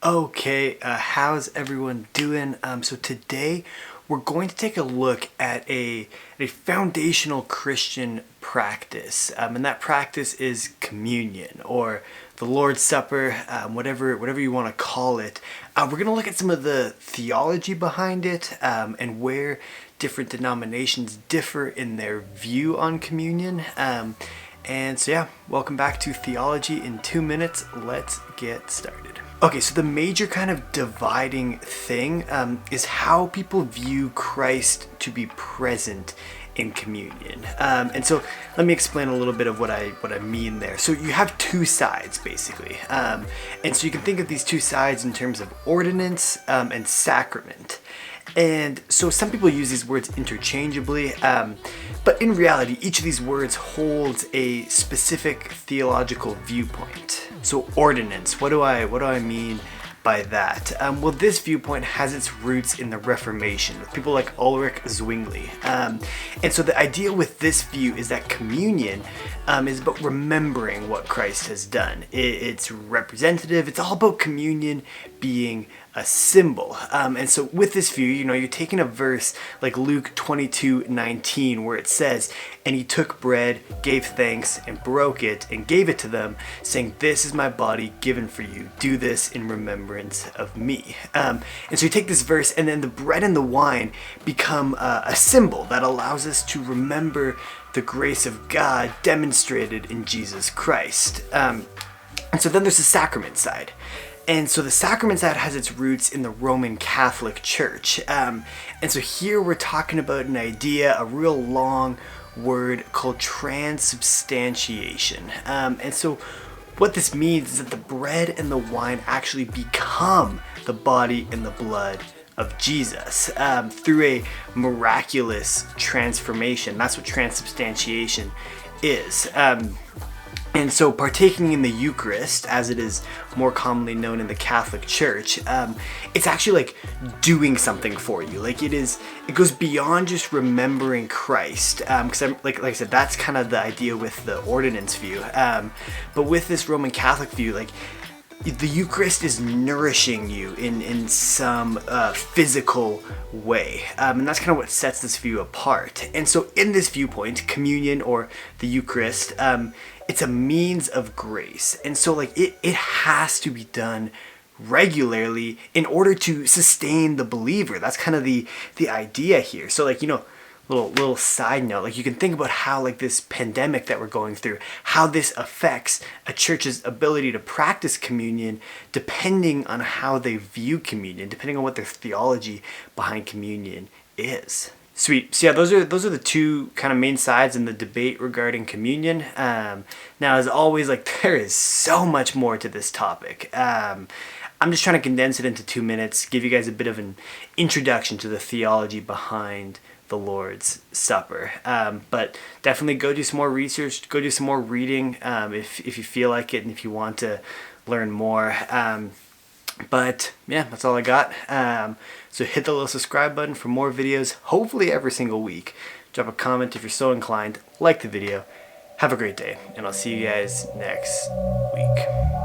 Okay, how's everyone doing? So today we're going to take a look at a foundational Christian practice, and that practice is communion or the Lord's Supper, whatever you want to call it. We're going to look at some of the theology behind it and where different denominations differ in their view on communion. And so yeah, welcome back to Theology in 2 minutes. Let's get started. Okay, so the major kind of dividing thing is how people view Christ to be present in communion. And so let me explain a little bit of what I mean there. So you have two sides basically. And so you can think of these two sides in terms of ordinance and sacrament. And so some people use these words interchangeably, but in reality, each of these words holds a specific theological viewpoint. So ordinance, what do I mean by that? Well, this viewpoint has its roots in the Reformation with people like Ulrich Zwingli. And so the idea with this view is that communion is about remembering what Christ has done. It's representative. It's all about communion being a symbol. And so with this view, you're taking a verse like Luke 22:19 where it says, "And he took bread, gave thanks, and broke it, and gave it to them, saying, 'This is my body given for you. Do this in remembrance of me.'" And so you take this verse, and then the bread and the wine become a symbol that allows us to remember the grace of God demonstrated in Jesus Christ. And so then there's the sacrament side. And so the sacrament side has its roots in the Roman Catholic Church. And so here we're talking about an idea, a real long word called transubstantiation. And so what this means is that the bread and the wine actually become the body and the blood of Jesus through a miraculous transformation. That's what transubstantiation is. And so partaking in the Eucharist, as it is more commonly known in the Catholic Church, it's actually like doing something for you. Like it goes beyond just remembering Christ. Because like I said, that's kind of the idea with the ordinance view. But with this Roman Catholic view, like the Eucharist is nourishing you in some physical way. And that's kind of what sets this view apart. And so in this viewpoint, communion or the Eucharist, it's a means of grace. And so like it has to be done regularly in order to sustain the believer. That's kind of the idea here. So like, little side note, like you can think about how like this pandemic that we're going through, how this affects a church's ability to practice communion depending on how they view communion, depending on what their theology behind communion is. Sweet. So yeah, those are the two kind of main sides in the debate regarding communion. Now, as always, like there is so much more to this topic. I'm just trying to condense it into 2 minutes, give you guys a bit of an introduction to the theology behind the Lord's Supper. But definitely go do some more research, go do some more reading if you feel like it and if you want to learn more. But yeah, that's all I got. So hit the little subscribe button for more videos, hopefully every single week. Drop a comment if you're so inclined. Like the video. Have a great day, and I'll see you guys next week.